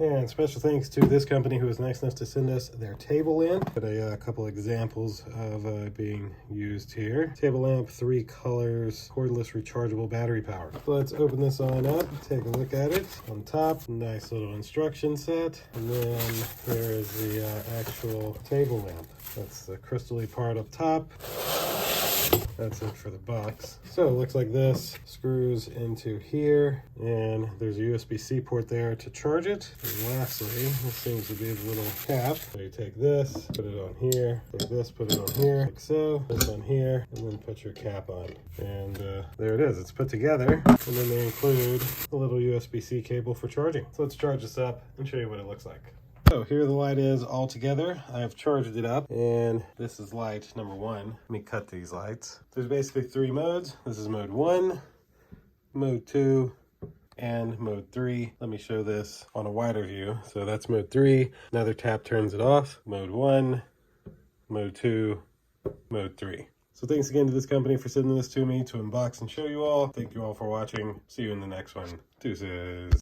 And special thanks to this company who was nice enough to send us their table lamp. Got a couple examples of being used here. Table lamp, 3 colors, cordless rechargeable battery power. So let's open this on up, take a look at it. On top, nice little instruction set. And then here is the actual table lamp. That's the crystal-y part up top. That's it for the box. So it looks like this, screws into here, and there's a USB-C port there to charge it. And lastly, this seems to be the little cap. So you take this, put it on here, take this, put it on here, like so, this on here, and then put your cap on. And there it is, it's put together. And then they include a little USB-C cable for charging. So let's charge this up and show you what it looks like. So here the light is all together. I've charged it up, and this is light number 1. Let me cut these lights. There's basically 3 modes. This is mode 1, mode 2, and mode 3. Let me show this on a wider view. So that's mode 3. Another tap turns it off. Mode 1, mode 2, mode 3. So thanks again to this company for sending this to me to unbox and show you all. Thank you all for watching. See you in the next one. Deuces.